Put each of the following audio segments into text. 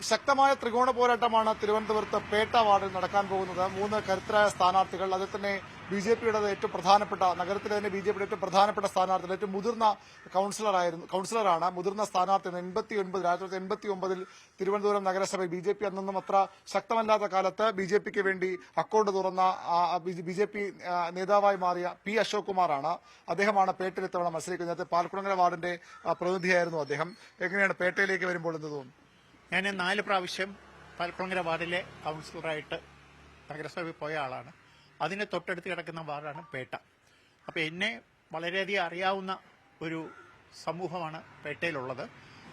ശക്തമായ ത്രികോണ പോരാട്ടമാണ് തിരുവനന്തപുരത്ത് പേട്ട വാർഡിൽ നടക്കാൻ പോകുന്നത്. 3 കരുത്തരായ സ്ഥാനാർത്ഥികൾ, അതിൽ തന്നെ ബിജെപിയുടെ ഏറ്റവും പ്രധാനപ്പെട്ട നഗരത്തിലെ തന്നെ ബിജെപിയുടെ ഏറ്റവും പ്രധാനപ്പെട്ട സ്ഥാനാർത്ഥി, ഏറ്റവും മുതിർന്ന കൌൺസിലറാണ് മുതിർന്ന സ്ഥാനാർത്ഥി. 1989 തിരുവനന്തപുരം നഗരസഭയിൽ ബിജെപി അന്നൊന്നും അത്ര ശക്തമല്ലാത്ത കാലത്ത് ബിജെപിക്ക് വേണ്ടി അക്കൌണ്ട് തുറന്ന ബിജെപി നേതാവായി മാറിയ പി അശോക് കുമാറാണ്. അദ്ദേഹമാണ് പേട്ടയിൽ ഇത്തവണ മത്സരിക്കുന്നത്. നേരത്തെ പാൽക്കുളങ്ങര വാർഡിന്റെ പ്രതിനിധിയായിരുന്നു അദ്ദേഹം. എങ്ങനെയാണ് പേട്ടയിലേക്ക് വരുമ്പോൾ എന്ത് തോന്നുന്നു? ഞാൻ 4 പ്രാവശ്യം പാൽക്കുളങ്ങര വാർഡിലെ കൌൺസിലറായിട്ട് നഗരസഭയിൽ പോയ ആളാണ്. അതിന് തൊട്ടടുത്ത് കിടക്കുന്ന വാർഡാണ് പേട്ട. അപ്പോൾ എന്നെ വളരെയധികം അറിയാവുന്ന ഒരു സമൂഹമാണ് പേട്ടയിലുള്ളത്.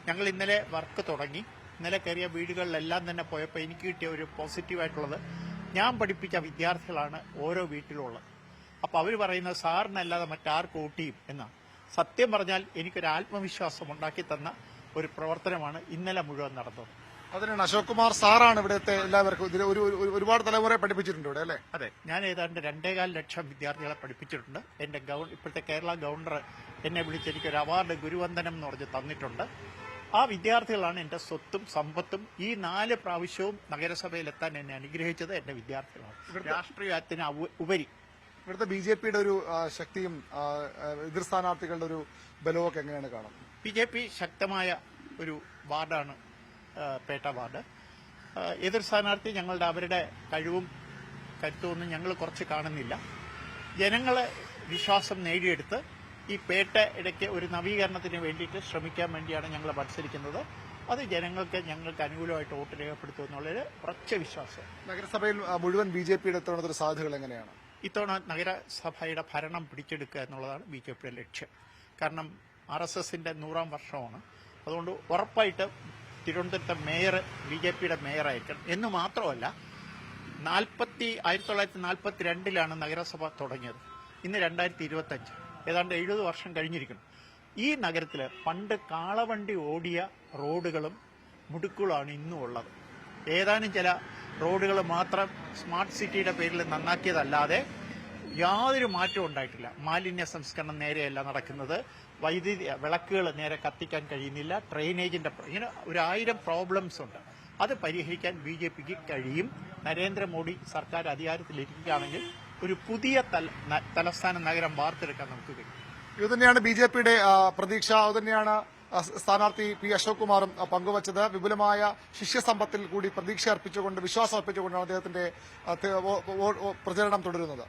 ഞങ്ങൾ ഇന്നലെ വർക്ക് തുടങ്ങി. ഇന്നലെ കയറിയ വീടുകളിലെല്ലാം തന്നെ പോയപ്പോൾ എനിക്ക് കിട്ടിയ ഒരു പോസിറ്റീവായിട്ടുള്ളത്, ഞാൻ പഠിപ്പിച്ച വിദ്യാർത്ഥികളാണ് ഓരോ വീട്ടിലുള്ളത്. അപ്പോൾ അവർ പറയുന്നത് സാറിനല്ലാതെ മറ്റാർക്ക് വോട്ട് ചെയ്യും എന്നാണ്. സത്യം പറഞ്ഞാൽ എനിക്കൊരു ആത്മവിശ്വാസം ഉണ്ടാക്കി തന്ന ഒരു പ്രവർത്തനമാണ് ഇന്നലെ മുഴുവൻ നടന്നത്. അതിനാണ് അശോക് കുമാർ സാറാണ് ഇവിടുത്തെ എല്ലാവർക്കും ഒരുപാട് തലമുറയെ പഠിപ്പിച്ചിട്ടുണ്ട് ഇവിടെ, അല്ലേ? അതെ, ഞാൻ ഏതാണ്ട് 2.25 ലക്ഷം വിദ്യാർത്ഥികളെ പഠിപ്പിച്ചിട്ടുണ്ട്. എന്റെ ഇപ്പോഴത്തെ കേരള ഗവർണർ എന്നെ വിളിച്ച് എനിക്കൊരു അവാർഡ് ഗുരുവന്ദനം എന്ന് പറഞ്ഞ് തന്നിട്ടുണ്ട്. ആ വിദ്യാർത്ഥികളാണ് എന്റെ സ്വത്തും സമ്പത്തും. ഈ 4 പ്രാവശ്യവും നഗരസഭയിലെത്താൻ എന്നെ അനുഗ്രഹിച്ചത് എന്റെ വിദ്യാർത്ഥികളാണ്. രാഷ്ട്രീയത്തിന് ഉപരി ഇവിടുത്തെ ബിജെപിയുടെ ഒരു ശക്തിയും എതിർ സ്ഥാനാർത്ഥികളുടെ ഒരു ബലമൊക്കെ എങ്ങനെയാണ് കാണുന്നത്? ബിജെപി ശക്തമായ ഒരു വാർഡാണ് പേട്ട വാർഡ്. എതിർ സ്ഥാനാർത്ഥി അവരുടെ കഴിവും കരുത്തുമൊന്നും ഞങ്ങൾ കുറച്ച് കാണുന്നില്ല. ജനങ്ങളെ വിശ്വാസം നേടിയെടുത്ത് ഈ പേട്ട ഇടയ്ക്ക് ഒരു നവീകരണത്തിന് വേണ്ടിയിട്ട് ശ്രമിക്കാൻ വേണ്ടിയാണ് ഞങ്ങൾ മത്സരിക്കുന്നത്. അത് ഞങ്ങൾക്ക് അനുകൂലമായിട്ട് വോട്ട് രേഖപ്പെടുത്തുമെന്നുള്ളൊരു ഉറച്ച വിശ്വാസം. നഗരസഭയിൽ മുഴുവൻ ബിജെപിയുടെ ഇത്തവണത്തെ സാധ്യതകൾ എങ്ങനെയാണ്? ഇത്തവണ നഗരസഭയുടെ ഭരണം പിടിച്ചെടുക്കുക എന്നുള്ളതാണ് ബിജെപിയുടെ ലക്ഷ്യം. കാരണം RSSന്റെ 100ാം വർഷമാണ്. അതുകൊണ്ട് ഉറപ്പായിട്ട് തിരുവനന്തപുരത്തെ മേയർ ബിജെപിയുടെ മേയറായിരിക്കണം. എന്ന് മാത്രമല്ല, 1942 നഗരസഭ തുടങ്ങിയത്. ഇന്ന് 2025, ഏതാണ്ട് 70 വർഷം കഴിഞ്ഞിരിക്കുന്നു. ഈ നഗരത്തിൽ പണ്ട് കാളവണ്ടി ഓടിയ റോഡുകളും മുടുക്കുകളാണ് ഇന്നും ഉള്ളത്. ഏതാനും ചില റോഡുകൾ മാത്രം സ്മാർട്ട് സിറ്റിയുടെ പേരിൽ നന്നാക്കിയതല്ലാതെ യാതൊരു മാറ്റവും ഉണ്ടായിട്ടില്ല. മാലിന്യ സംസ്കരണം നേരെയല്ല നടക്കുന്നത്. വൈദ്യുതി വിളക്കുകൾ നേരെ കത്തിക്കാൻ കഴിയുന്നില്ല. ഡ്രെയിനേജിന്റെ ഇങ്ങനെ 1000 പ്രോബ്ലംസ് ഉണ്ട്. അത് പരിഹരിക്കാൻ ബിജെപിക്ക് കഴിയും. നരേന്ദ്രമോദി സർക്കാർ അധികാരത്തിലിരിക്കുകയാണെങ്കിൽ ഒരു പുതിയ തലസ്ഥാന നഗരം വാർത്തെടുക്കാൻ നമുക്ക് കഴിയും. ഇതുതന്നെയാണ് ബിജെപിയുടെ പ്രതീക്ഷ. അതുതന്നെയാണ് സ്ഥാനാർത്ഥി പി അശോക് കുമാറും പങ്കുവച്ചത്. വിപുലമായ ശിഷ്യസമ്പത്തിൽ കൂടി പ്രതീക്ഷ അർപ്പിച്ചുകൊണ്ട്, വിശ്വാസം അർപ്പിച്ചുകൊണ്ടാണ് അദ്ദേഹത്തിന്റെ പ്രചരണം തുടരുന്നത്.